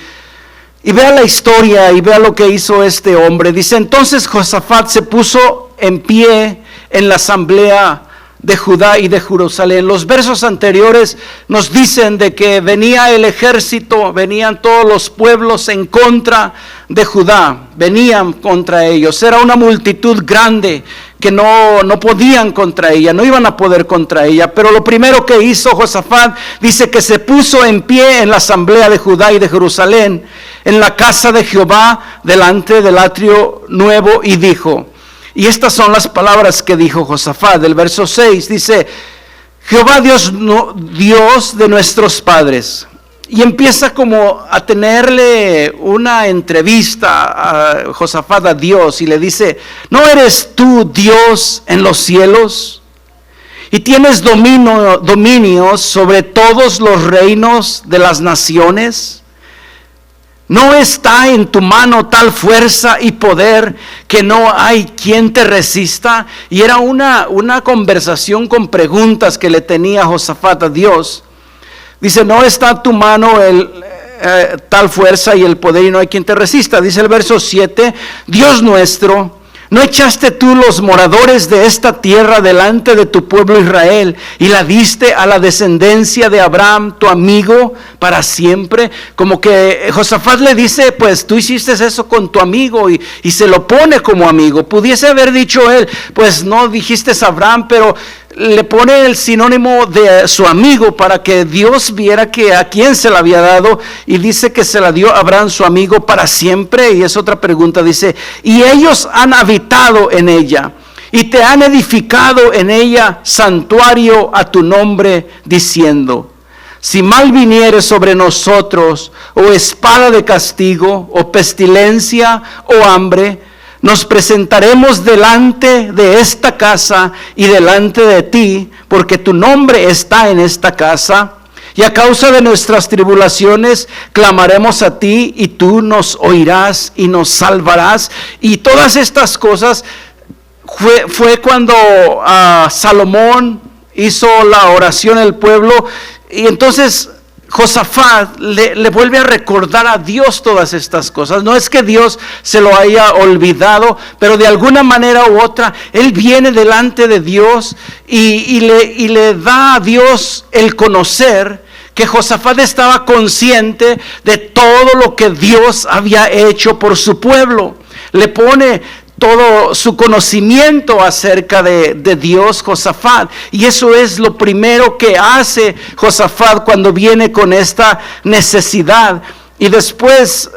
Y vea la historia y vea lo que hizo este hombre. Dice, entonces Josafat se puso en pie en la asamblea de Judá y de Jerusalén. Los versos anteriores nos dicen de que venía el ejército, venían todos los pueblos en contra de Judá, venían contra ellos. Era una multitud grande que no podían contra ella, no iban a poder contra ella. Pero lo primero que hizo Josafat, dice que se puso en pie en la asamblea de Judá y de Jerusalén, en la casa de Jehová, delante del atrio nuevo, y dijo, y estas son las palabras que dijo Josafat, del verso 6, dice, Jehová Dios de nuestros padres. Y empieza como a tenerle una entrevista a Josafat a Dios y le dice, ¿no eres tú Dios en los cielos? Y tienes dominio sobre todos los reinos de las naciones. ¿No está en tu mano tal fuerza y poder que no hay quien te resista? Y era una conversación con preguntas que le tenía Josafat a Dios. Dice, no está en tu mano tal fuerza y el poder y no hay quien te resista. Dice el verso 7, Dios nuestro, ¿no echaste tú los moradores de esta tierra delante de tu pueblo Israel y la diste a la descendencia de Abraham, tu amigo, para siempre? Como que Josafat le dice, pues tú hiciste eso con tu amigo y se lo pone como amigo. Pudiese haber dicho él, pues no dijiste a Abraham, pero le pone el sinónimo de su amigo para que Dios viera que a quién se la había dado, y dice que se la dio a Abraham su amigo para siempre. Y es otra pregunta, dice, y ellos han habitado en ella y te han edificado en ella santuario a tu nombre, diciendo, si mal viniere sobre nosotros o espada de castigo o pestilencia o hambre, nos presentaremos delante de esta casa y delante de ti, porque tu nombre está en esta casa, y a causa de nuestras tribulaciones clamaremos a ti, y tú nos oirás y nos salvarás. Y todas estas cosas fue cuando Salomón hizo la oración al pueblo, y entonces Josafat le vuelve a recordar a Dios todas estas cosas. No es que Dios se lo haya olvidado, pero de alguna manera u otra, él viene delante de Dios y le da a Dios el conocer que Josafat estaba consciente de todo lo que Dios había hecho por su pueblo. Le pone todo su conocimiento acerca de Dios, Josafat. Y eso es lo primero que hace Josafat cuando viene con esta necesidad. Y después,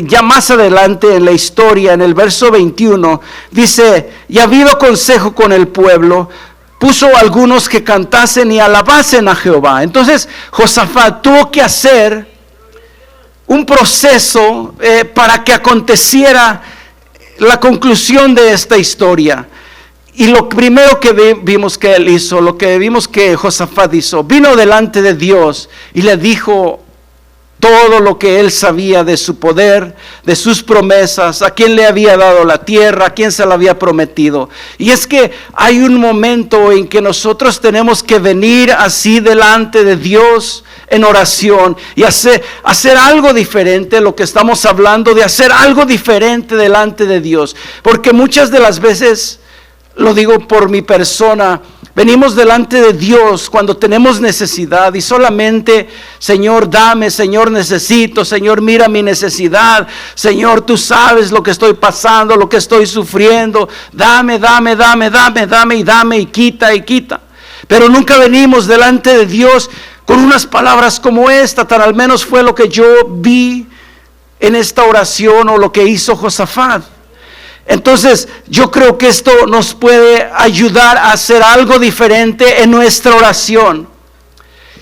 ya más adelante en la historia, en el verso 21, dice, y ha habido consejo con el pueblo, puso algunos que cantasen y alabasen a Jehová. Entonces Josafat tuvo que hacer un proceso para que aconteciera la conclusión de esta historia. Y lo primero que vimos que él hizo, lo que vimos que Josafat hizo, vino delante de Dios y le dijo todo lo que él sabía de su poder, de sus promesas, a quién le había dado la tierra, a quién se la había prometido. Y es que hay un momento en que nosotros tenemos que venir así delante de Dios en oración y hacer algo diferente, lo que estamos hablando de hacer algo diferente delante de Dios. Porque muchas de las veces, lo digo por mi persona, venimos delante de Dios cuando tenemos necesidad y solamente, Señor, dame, Señor, necesito, Señor, mira mi necesidad, Señor, tú sabes lo que estoy pasando, lo que estoy sufriendo, dame y quita. Pero nunca venimos delante de Dios con unas palabras como esta, tan al menos fue lo que yo vi en esta oración o lo que hizo Josafat. Entonces yo creo que esto nos puede ayudar a hacer algo diferente en nuestra oración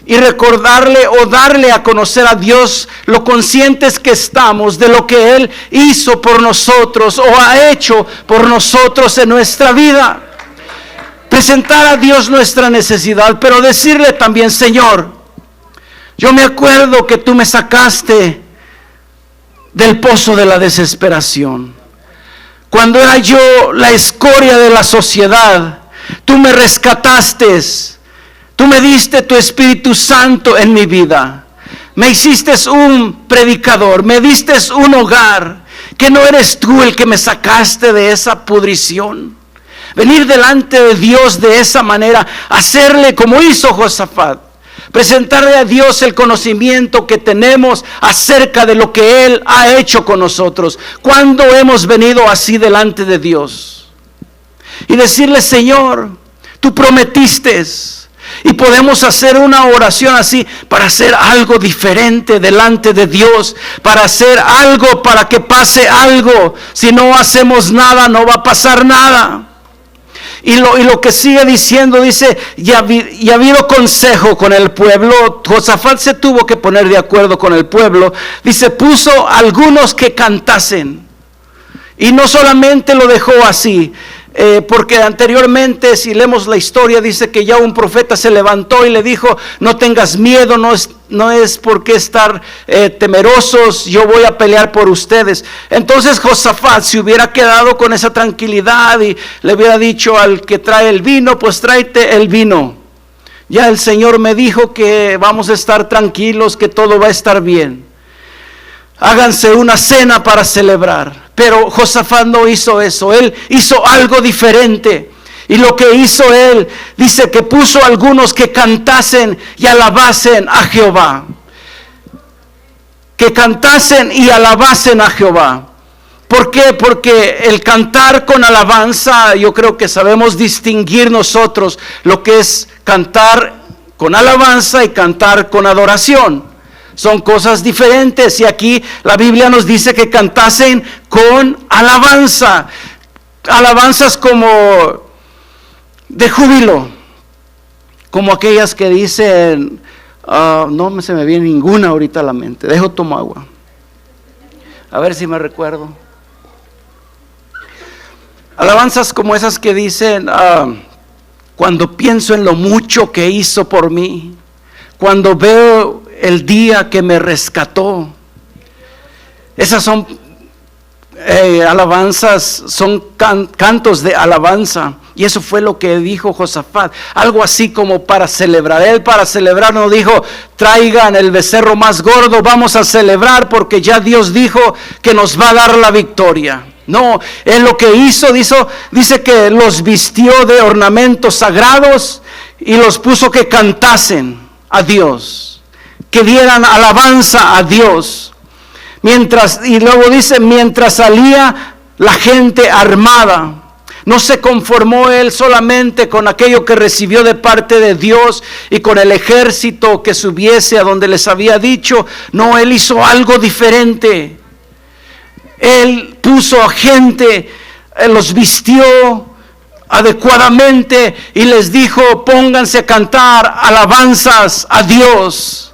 y recordarle o darle a conocer a Dios lo conscientes que estamos de lo que Él hizo por nosotros o ha hecho por nosotros en nuestra vida. presentar a Dios nuestra necesidad, pero decirle también: Señor, yo me acuerdo que tú me sacaste del pozo de la desesperación. Cuando era yo la escoria de la sociedad, tú me rescataste. Tú me diste tu Espíritu Santo en mi vida. Me hiciste un predicador, me diste un hogar. Que no eres tú el que me sacaste de esa pudrición. Venir delante de Dios de esa manera, hacerle como hizo Josafat, presentarle a Dios el conocimiento que tenemos acerca de lo que Él ha hecho con nosotros. ¿Cuándo hemos venido así delante de Dios? Y decirle: Señor, tú prometiste. Y podemos hacer una oración así para hacer algo diferente delante de Dios, para hacer algo, para que pase algo. Si no hacemos nada, no va a pasar nada. Y lo que sigue diciendo, dice: y ha habido consejo con el pueblo. Josafat se tuvo que poner de acuerdo con el pueblo. Dice: puso algunos que cantasen. Y no solamente lo dejó así, porque anteriormente, si leemos la historia, dice que ya un profeta se levantó y le dijo: no tengas miedo, no es por qué estar temerosos, yo voy a pelear por ustedes. Entonces Josafat se hubiera quedado con esa tranquilidad y le hubiera dicho al que trae el vino: pues tráete el vino. Ya el Señor me dijo que vamos a estar tranquilos, que todo va a estar bien. Háganse una cena para celebrar. Pero Josafat no hizo eso. Él hizo algo diferente. Y lo que hizo él, dice que puso algunos que cantasen y alabasen a Jehová. Que cantasen y alabasen a Jehová. ¿Por qué? Porque el cantar con alabanza, yo creo que sabemos distinguir nosotros lo que es cantar con alabanza y cantar con adoración. Son cosas diferentes, y aquí la Biblia nos dice que cantasen con alabanza. Alabanzas como de júbilo, como aquellas que dicen, no se me viene ninguna ahorita a la mente, tomo agua, a ver si me recuerdo. Alabanzas como esas que dicen, cuando pienso en lo mucho que hizo por mí, cuando veo el día que me rescató. Esas son alabanzas, son cantos de alabanza. Y eso fue lo que dijo Josafat, algo así como para celebrar. Él para celebrar no dijo: traigan el becerro más gordo, vamos a celebrar porque ya Dios dijo que nos va a dar la victoria. No, él lo que hizo, dice que los vistió de ornamentos sagrados y los puso que cantasen a Dios, que dieran alabanza a Dios. Y luego dice: mientras salía la gente armada. No se conformó él solamente con aquello que recibió de parte de Dios y con el ejército que subiese a donde les había dicho. No, él hizo algo diferente. Él puso a gente, los vistió adecuadamente y les dijo: pónganse a cantar alabanzas a Dios.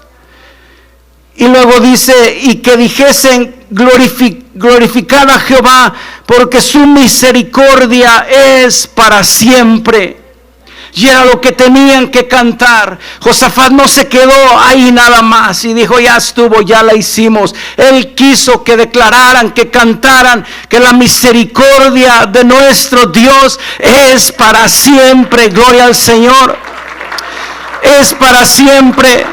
Y luego dice: y que dijesen: glorificad a Jehová, porque su misericordia es para siempre. Y era lo que tenían que cantar. Josafat no se quedó ahí nada más y dijo: ya estuvo, ya la hicimos. Él quiso que declararan, que cantaran que la misericordia de nuestro Dios es para siempre. Gloria al Señor. Es para siempre.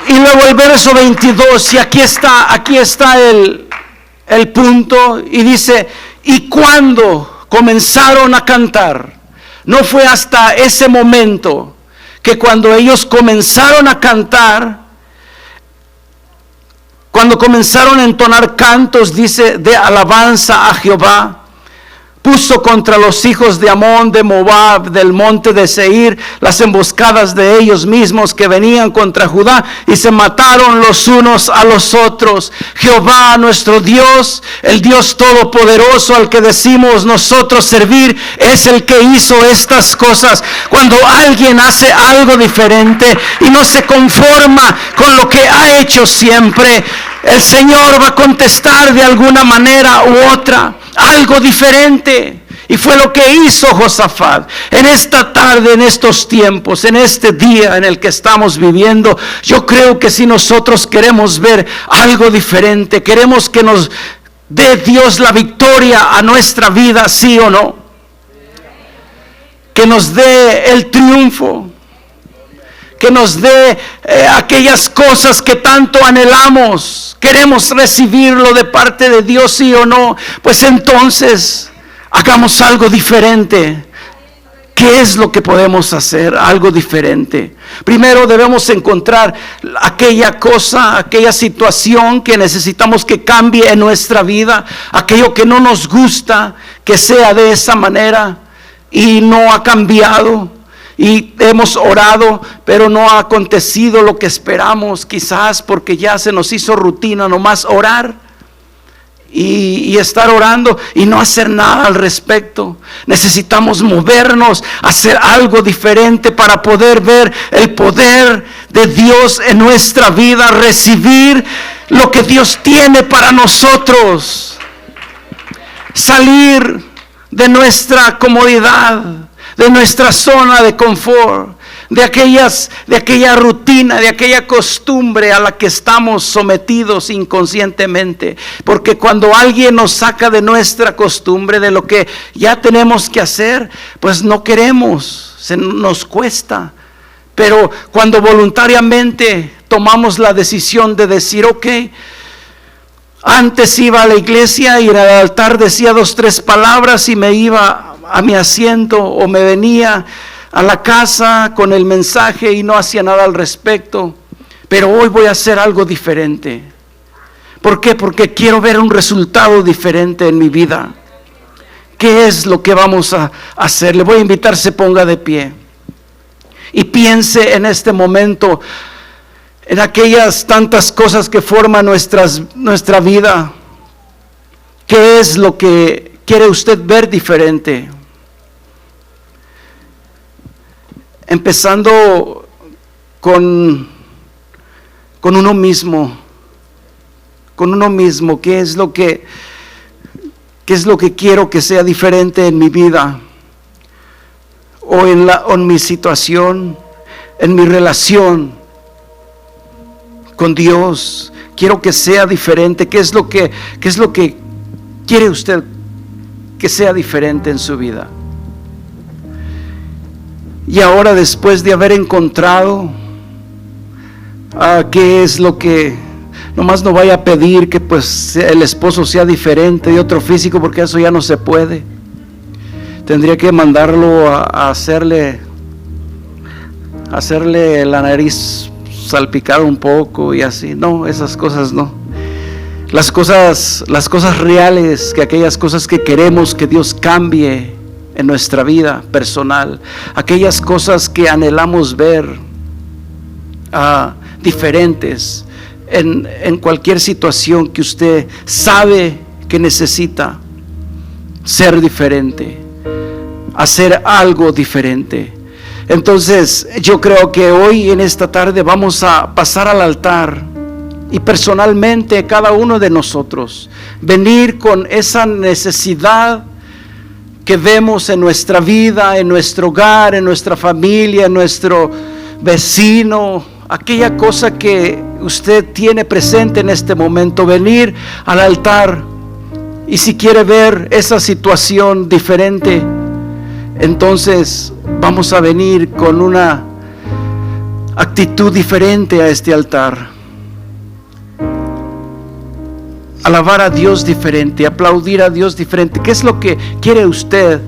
Y luego el verso 22, y aquí está el punto, y dice: y cuando comenzaron a cantar, no fue hasta ese momento que cuando ellos comenzaron a cantar, cuando comenzaron a entonar cantos, dice, de alabanza a Jehová, puso contra los hijos de Amón, de Moab, del monte de Seir, las emboscadas de ellos mismos que venían contra Judá, y se mataron los unos a los otros. Jehová nuestro Dios, el Dios todopoderoso al que decimos nosotros servir, es el que hizo estas cosas. Cuando alguien hace algo diferente y no se conforma con lo que ha hecho siempre, el Señor va a contestar de alguna manera u otra, algo diferente. Y fue lo que hizo Josafat. En esta tarde, en estos tiempos, en este día en el que estamos viviendo, yo creo que si nosotros queremos ver algo diferente, queremos que nos dé Dios la victoria a nuestra vida, sí o no, que nos dé el triunfo, que nos dé aquellas cosas que tanto anhelamos, queremos recibirlo de parte de Dios, sí o no, pues entonces hagamos algo diferente. ¿Qué es lo que podemos hacer? Algo diferente. Primero debemos encontrar aquella cosa, aquella situación que necesitamos que cambie en nuestra vida, aquello que no nos gusta, que sea de esa manera y no ha cambiado. Y hemos orado, pero no ha acontecido lo que esperamos, quizás porque ya se nos hizo rutina nomás orar y estar orando y no hacer nada al respecto. Necesitamos movernos, hacer algo diferente para poder ver el poder de Dios en nuestra vida, recibir lo que Dios tiene para nosotros, salir de nuestra comodidad, de nuestra zona de confort, de aquella rutina, de aquella costumbre a la que estamos sometidos inconscientemente. Porque cuando alguien nos saca de nuestra costumbre, de lo que ya tenemos que hacer, pues no queremos, nos cuesta. Pero cuando voluntariamente tomamos la decisión de decir, ok, antes iba a la iglesia y en el altar decía 2, 3 palabras y me iba a mi asiento o me venía a la casa con el mensaje y no hacía nada al respecto, pero hoy voy a hacer algo diferente. ¿Por qué? Porque quiero ver un resultado diferente en mi vida. ¿Qué es lo que vamos a hacer? Le voy a invitar, se ponga de pie y piense en este momento en aquellas tantas cosas que forman nuestra vida. ¿Qué es lo que quiere usted ver diferente? Empezando con uno mismo. ¿Qué es lo que quiero que sea diferente en mi vida? O en mi situación, en mi relación con Dios. Quiero que sea diferente. ¿Qué es lo que quiere usted que sea diferente en su vida? Y ahora, después de haber encontrado qué es lo que, nomás no vaya a pedir que pues el esposo sea diferente de otro físico, porque eso ya no se puede. Tendría que mandarlo a hacerle la nariz salpicar un poco y así. No, esas cosas no. Las cosas reales, que aquellas cosas que queremos que Dios cambie en nuestra vida personal, aquellas cosas que anhelamos ver diferentes en cualquier situación que usted sabe que necesita ser diferente, hacer algo diferente. Entonces yo creo que hoy en esta tarde vamos a pasar al altar y personalmente cada uno de nosotros venir con esa necesidad que vemos en nuestra vida, en nuestro hogar, en nuestra familia, en nuestro vecino, aquella cosa que usted tiene presente en este momento, venir al altar. Y si quiere ver esa situación diferente, entonces vamos a venir con una actitud diferente a este altar. Alabar a Dios diferente, aplaudir a Dios diferente. ¿Qué es lo que quiere usted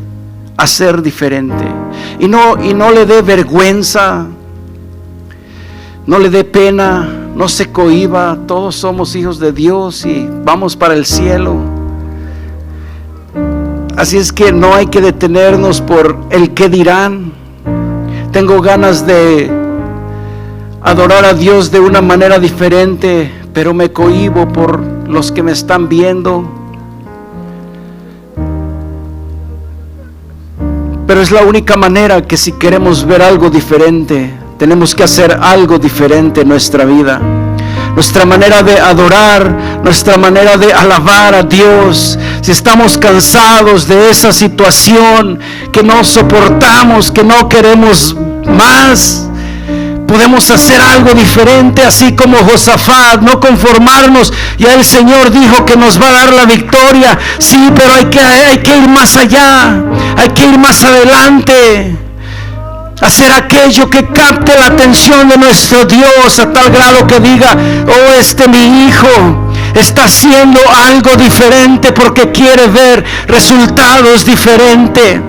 hacer diferente? Y no le dé vergüenza, no le dé pena, no se cohíba. Todos somos hijos de Dios y vamos para el cielo. Así es que no hay que detenernos por el qué dirán. Tengo ganas de adorar a Dios de una manera diferente, pero me cohíbo por los que me están viendo. Pero es la única manera que si queremos ver algo diferente, tenemos que hacer algo diferente en nuestra vida. nuestra manera de adorar, nuestra manera de alabar a Dios. Si estamos cansados de esa situación que no soportamos, que no queremos más, podemos hacer algo diferente, así como Josafat, no conformarnos. Ya el Señor dijo que nos va a dar la victoria, sí, pero hay que ir más allá, hay que ir más adelante, hacer aquello que capte la atención de nuestro Dios, a tal grado que diga: oh, mi hijo está haciendo algo diferente porque quiere ver resultados diferentes.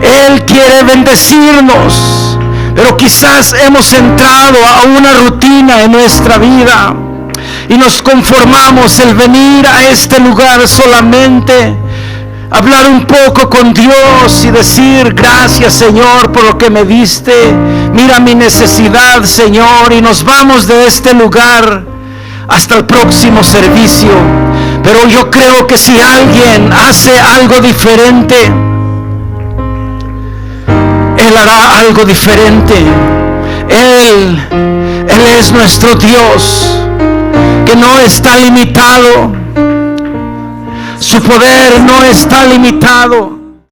Él quiere bendecirnos, pero quizás hemos entrado a una rutina en nuestra vida y nos conformamos el venir a este lugar solamente, hablar un poco con Dios y decir: gracias, Señor, por lo que me diste, mira mi necesidad, Señor, y nos vamos de este lugar hasta el próximo servicio. Pero yo creo que si alguien hace algo diferente, Él hará algo diferente. Él es nuestro Dios, que no está limitado. Su poder no está limitado.